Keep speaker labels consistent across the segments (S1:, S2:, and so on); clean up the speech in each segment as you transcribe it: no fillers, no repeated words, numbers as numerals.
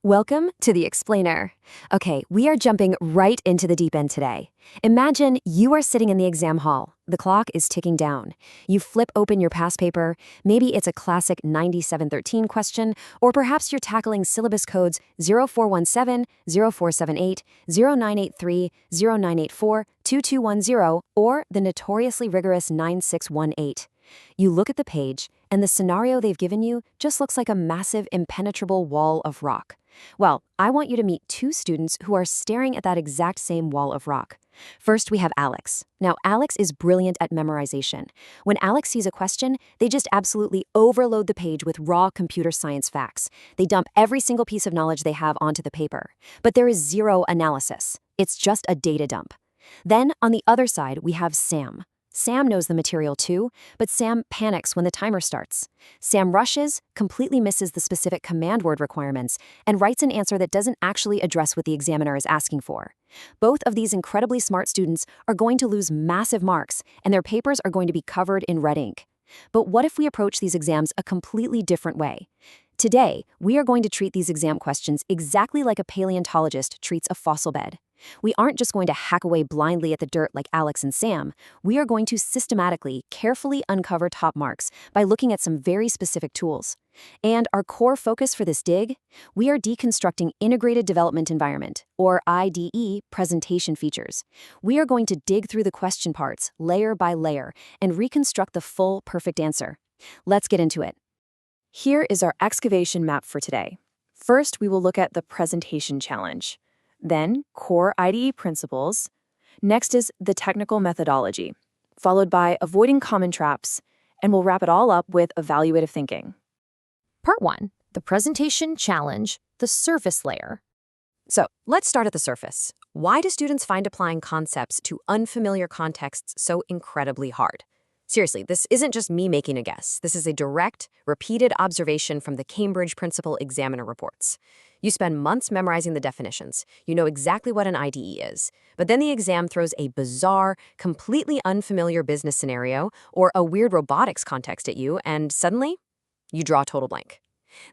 S1: Welcome to the Explainer. Okay, we are jumping right into the deep end today. Imagine you are sitting in the exam hall. The clock is ticking down. You flip open your past paper. Maybe it's a classic 9713 question, or perhaps you're tackling syllabus codes 0417, 0478, 0983, 0984, 2210, or the notoriously rigorous 9618. You look at the page, and the scenario they've given you just looks like a massive, impenetrable wall of rock. Well, I want you to meet two students who are staring at that exact same wall of rock. First, we have Alex. Now, Alex is brilliant at memorization. When Alex sees a question, they just absolutely overload the page with raw computer science facts. They dump every single piece of knowledge they have onto the paper. But there is zero analysis. It's just a data dump. Then, on the other side, we have Sam. Sam knows the material too, but Sam panics when the timer starts. Sam rushes, completely misses the specific command word requirements, and writes an answer that doesn't actually address what the examiner is asking for. Both of these incredibly smart students are going to lose massive marks, and their papers are going to be covered in red ink. But what if we approach these exams a completely different way? Today, we are going to treat these exam questions exactly like a paleontologist treats a fossil bed. We aren't just going to hack away blindly at the dirt like Alex and Sam. We are going to systematically, carefully uncover top marks by looking at some very specific tools. And our core focus for this dig? We are deconstructing Integrated Development Environment, or IDE, presentation features. We are going to dig through the question parts, layer by layer, and reconstruct the full, perfect answer. Let's get into it. Here is our excavation map for today. First, we will look at the presentation challenge. Then, core IDE principles. Next is the technical methodology, followed by avoiding common traps, and we'll wrap it all up with evaluative thinking.
S2: Part 1. The presentation challenge, the surface layer.
S1: So, let's start at the surface. Why do students find applying concepts to unfamiliar contexts so incredibly hard? Seriously, this isn't just me making a guess. This is a direct, repeated observation from the Cambridge Principal Examiner reports. You spend months memorizing the definitions. You know exactly what an IDE is. But then the exam throws a bizarre, completely unfamiliar business scenario or a weird robotics context at you, and suddenly, you draw a total blank.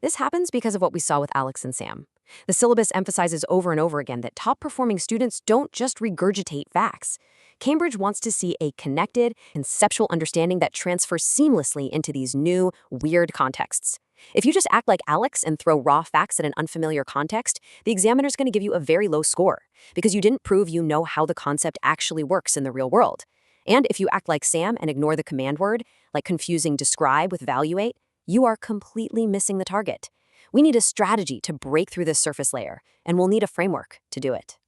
S1: This happens because of what we saw with Alex and Sam. The syllabus emphasizes over and over again that top-performing students don't just regurgitate facts. Cambridge wants to see a connected, conceptual understanding that transfers seamlessly into these new, weird contexts. If you just act like Alex and throw raw facts at an unfamiliar context, the examiner's going to give you a very low score, because you didn't prove you know how the concept actually works in the real world. And if you act like Sam and ignore the command word, like confusing describe with evaluate, you are completely missing the target. We need a strategy to break through this surface layer, and we'll need a framework to do it.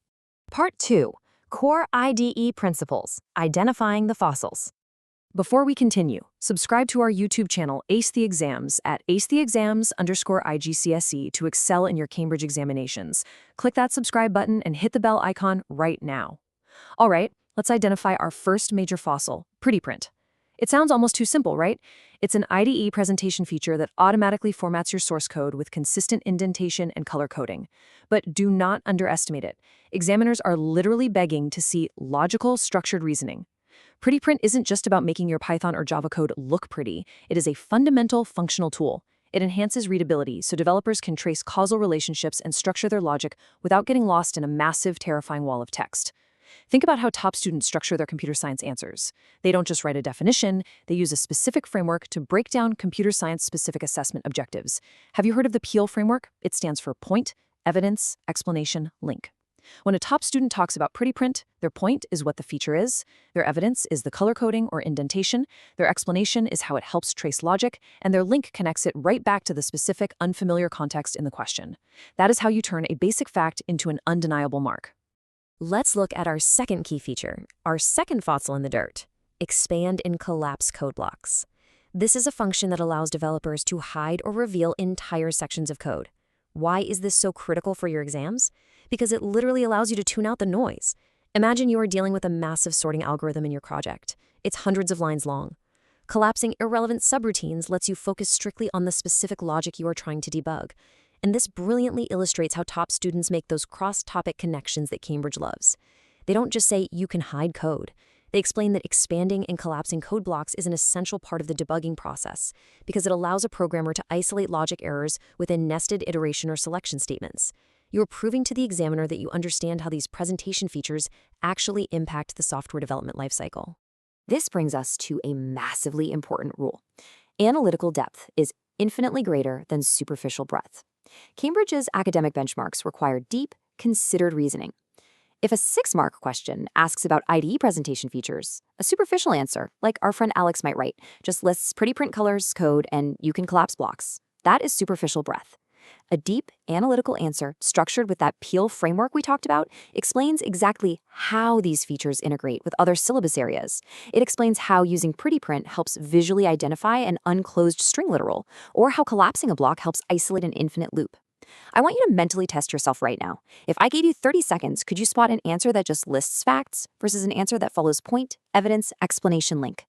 S2: Part 2. Core IDE principles, identifying the fossils.
S1: Before we continue, subscribe to our YouTube channel Ace the Exams at acetheexams_IGCSE to excel in your Cambridge examinations. Click that subscribe button and hit the bell icon right now. All right, let's identify our first major fossil, prettyprint. It sounds almost too simple, right? It's an IDE presentation feature that automatically formats your source code with consistent indentation and color coding. But do not underestimate it. Examiners are literally begging to see logical, structured reasoning. Prettyprint isn't just about making your Python or Java code look pretty. It is a fundamental functional tool. It enhances readability so developers can trace causal relationships and structure their logic without getting lost in a massive, terrifying wall of text. Think about how top students structure their computer science answers. They don't just write a definition, they use a specific framework to break down computer science-specific assessment objectives. Have you heard of the PEAL framework? It stands for Point, Evidence, Explanation, Link. When a top student talks about prettyprint, their point is what the feature is, their evidence is the color coding or indentation, their explanation is how it helps trace logic, and their link connects it right back to the specific, unfamiliar context in the question. That is how you turn a basic fact into an undeniable mark.
S2: Let's look at our second key feature, our second fossil in the dirt, expand and collapse code blocks. This is a function that allows developers to hide or reveal entire sections of code. Why is this so critical for your exams? Because it literally allows you to tune out the noise. Imagine you are dealing with a massive sorting algorithm in your project. It's hundreds of lines long. Collapsing irrelevant subroutines lets you focus strictly on the specific logic you are trying to debug. And this brilliantly illustrates how top students make those cross-topic connections that Cambridge loves. They don't just say, you can hide code. They explain that expanding and collapsing code blocks is an essential part of the debugging process because it allows a programmer to isolate logic errors within nested iteration or selection statements. You're proving to the examiner that you understand how these presentation features actually impact the software development lifecycle.
S1: This brings us to a massively important rule. Analytical depth is infinitely greater than superficial breadth. Cambridge's academic benchmarks require deep, considered reasoning. If a 6-mark question asks about IDE presentation features, a superficial answer, like our friend Alex might write, just lists pretty print colors, code, and you can collapse blocks. That is superficial breadth. A deep, analytical answer, structured with that Peel framework we talked about, explains exactly how these features integrate with other syllabus areas. It explains how using pretty print helps visually identify an unclosed string literal, or how collapsing a block helps isolate an infinite loop. I want you to mentally test yourself right now. If I gave you 30 seconds, could you spot an answer that just lists facts versus an answer that follows point, evidence, explanation, link?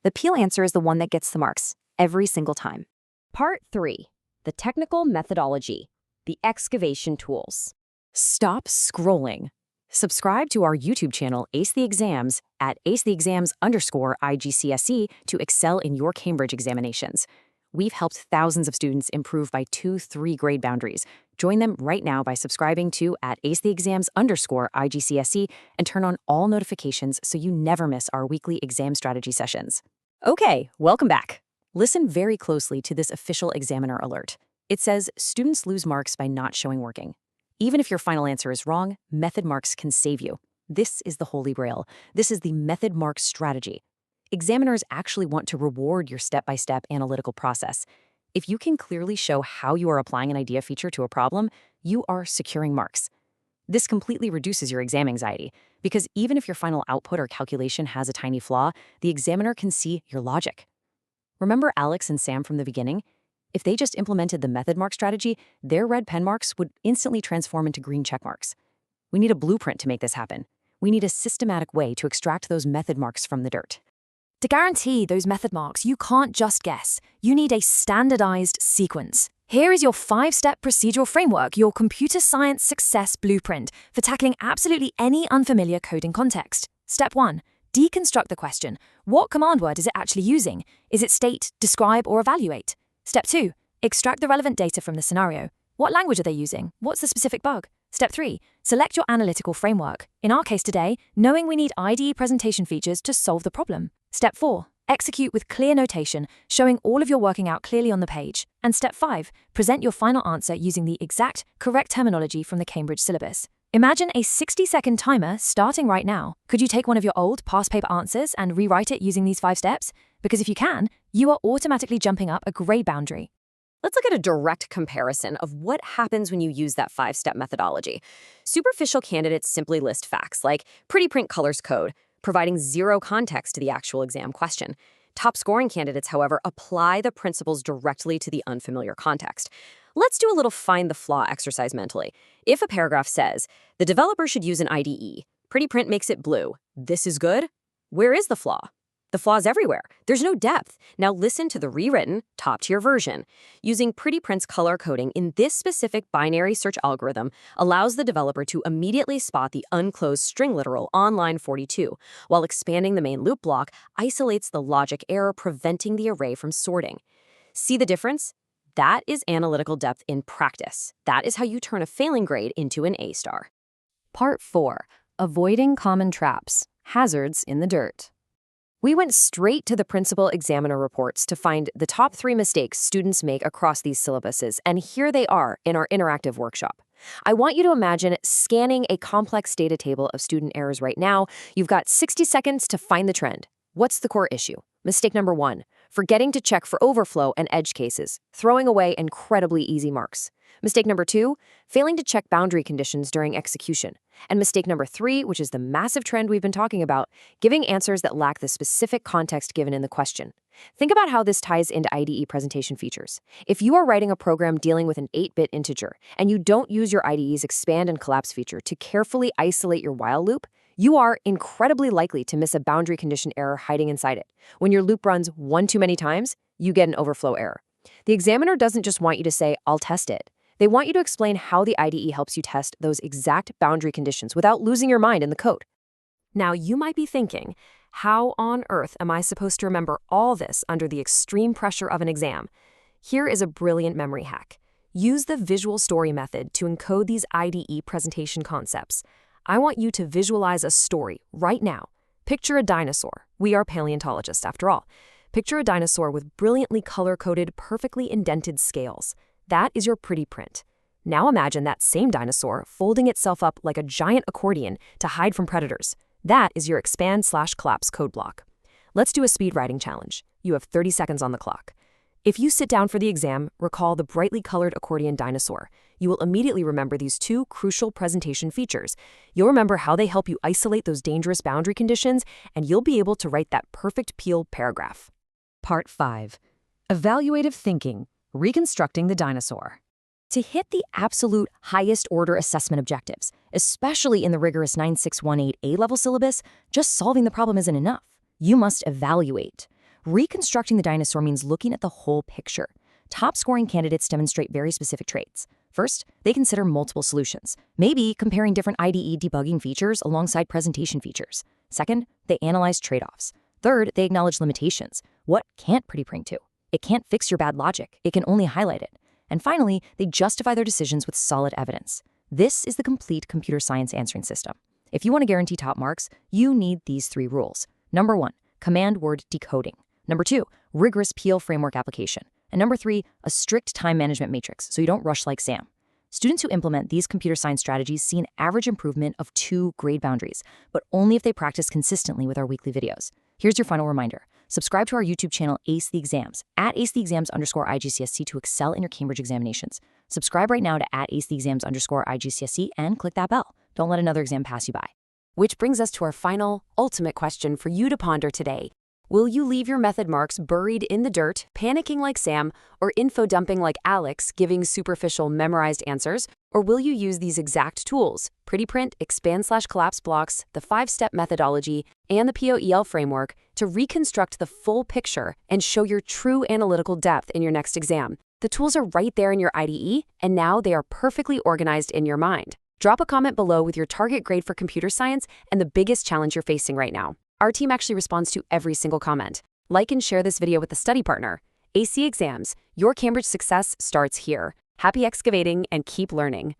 S1: The Peel answer is the one that gets the marks every single time.
S2: Part 3. The technical methodology, the excavation tools.
S1: Stop scrolling. Subscribe to our YouTube channel, Ace the Exams, at acetheexams_IGCSE to excel in your Cambridge examinations. We've helped thousands of students improve by 2-3 grade boundaries. Join them right now by subscribing to at acetheexams_IGCSE and turn on all notifications so you never miss our weekly exam strategy sessions. Okay, welcome back. Listen very closely to this official examiner alert. It says students lose marks by not showing working. Even if your final answer is wrong, method marks can save you. This is the holy grail. This is the method mark strategy. Examiners actually want to reward your step-by-step analytical process. If you can clearly show how you are applying an idea feature to a problem, you are securing marks. This completely reduces your exam anxiety, because even if your final output or calculation has a tiny flaw, the examiner can see your logic. Remember Alex and Sam from the beginning? If they just implemented the method mark strategy, their red pen marks would instantly transform into green check marks. We need a blueprint to make this happen. We need a systematic way to extract those method marks from the dirt.
S3: To guarantee those method marks, you can't just guess. You need a standardized sequence. Here is your 5-step procedural framework, your computer science success blueprint for tackling absolutely any unfamiliar coding context. Step 1. Deconstruct the question. What command word is it actually using? Is it state, describe, or evaluate? Step 2. Extract the relevant data from the scenario. What language are they using? What's the specific bug? Step 3. Select your analytical framework. In our case today, knowing we need IDE presentation features to solve the problem. Step 4. Execute with clear notation, showing all of your working out clearly on the page. And Step 5. Present your final answer using the exact, correct terminology from the Cambridge syllabus. Imagine a 60-second timer starting right now. Could you take one of your old past paper answers and rewrite it using these 5 steps? Because if you can, you are automatically jumping up a grade boundary.
S1: Let's look at a direct comparison of what happens when you use that 5-step methodology. Superficial candidates simply list facts like pretty print colors code, providing zero context to the actual exam question. Top-scoring candidates, however, apply the principles directly to the unfamiliar context. Let's do a little find the flaw exercise mentally. If a paragraph says, the developer should use an IDE, pretty print makes it blue, this is good, where is the flaw? The flaw's everywhere. There's no depth. Now listen to the rewritten, top-tier version. Using pretty print's color coding in this specific binary search algorithm allows the developer to immediately spot the unclosed string literal on line 42, while expanding the main loop block isolates the logic error, preventing the array from sorting. See the difference? That is analytical depth in practice. That is how you turn a failing grade into an A star.
S2: Part 4. Avoiding common traps, hazards in the dirt.
S1: We went straight to the principal examiner reports to find the top 3 mistakes students make across these syllabuses, and here they are in our interactive workshop. I want you to imagine scanning a complex data table of student errors right now. You've got 60 seconds to find the trend. What's the core issue? Mistake number 1, forgetting to check for overflow and edge cases, throwing away incredibly easy marks. Mistake number 2, failing to check boundary conditions during execution. And mistake number 3, which is the massive trend we've been talking about, giving answers that lack the specific context given in the question. Think about how this ties into IDE presentation features. If you are writing a program dealing with an 8-bit integer, and you don't use your IDE's expand and collapse feature to carefully isolate your while loop, you are incredibly likely to miss a boundary condition error hiding inside it. When your loop runs one too many times, you get an overflow error. The examiner doesn't just want you to say, I'll test it. They want you to explain how the IDE helps you test those exact boundary conditions without losing your mind in the code.
S2: Now, you might be thinking, How on earth am I supposed to remember all this under the extreme pressure of an exam? Here is a brilliant memory hack. Use the visual story method to encode these IDE presentation concepts. I want you to visualize a story right now. Picture a dinosaur. We are paleontologists, after all. Picture a dinosaur with brilliantly color-coded, perfectly indented scales. That is your pretty print. Now imagine that same dinosaur folding itself up like a giant accordion to hide from predators. That is your expand/collapse code block. Let's do a speed writing challenge. You have 30 seconds on the clock. If you sit down for the exam, recall the brightly colored accordion dinosaur. You will immediately remember these two crucial presentation features. You'll remember how they help you isolate those dangerous boundary conditions, and you'll be able to write that perfect peeled paragraph.
S3: Part 5. Evaluative Thinking, Reconstructing the Dinosaur. To hit the absolute highest order assessment objectives, especially in the rigorous 9618 A-level syllabus, just solving the problem isn't enough. You must evaluate. Reconstructing the dinosaur means looking at the whole picture. Top-scoring candidates demonstrate very specific traits. First, they consider multiple solutions, maybe comparing different IDE debugging features alongside presentation features. Second, they analyze trade-offs. Third, they acknowledge limitations. What can't prettyprint do? It can't fix your bad logic. It can only highlight it. And finally, they justify their decisions with solid evidence. This is the complete computer science answering system. If you want to guarantee top marks, you need these 3 rules. Number 1, command word decoding. Number 2, rigorous PL framework application. And number 3, a strict time management matrix so you don't rush like Sam. Students who implement these computer science strategies see an average improvement of 2 grade boundaries, but only if they practice consistently with our weekly videos. Here's your final reminder. Subscribe to our YouTube channel, Ace the Exams, @acetheexams_IGCSE to excel in your Cambridge examinations. Subscribe right now to @acetheexams_IGCSE and click that bell. Don't let another exam pass you by.
S2: Which brings us to our final, ultimate question for you to ponder today. Will you leave your method marks buried in the dirt, panicking like Sam, or info dumping like Alex, giving superficial memorized answers? Or will you use these exact tools, prettyprint, expand/collapse blocks, the 5-step methodology, and the POEL framework to reconstruct the full picture and show your true analytical depth in your next exam? The tools are right there in your IDE, and now they are perfectly organized in your mind. Drop a comment below with your target grade for computer science and the biggest challenge you're facing right now. Our team actually responds to every single comment. Like and share this video with a study partner. AC Exams, your Cambridge success starts here. Happy excavating and keep learning.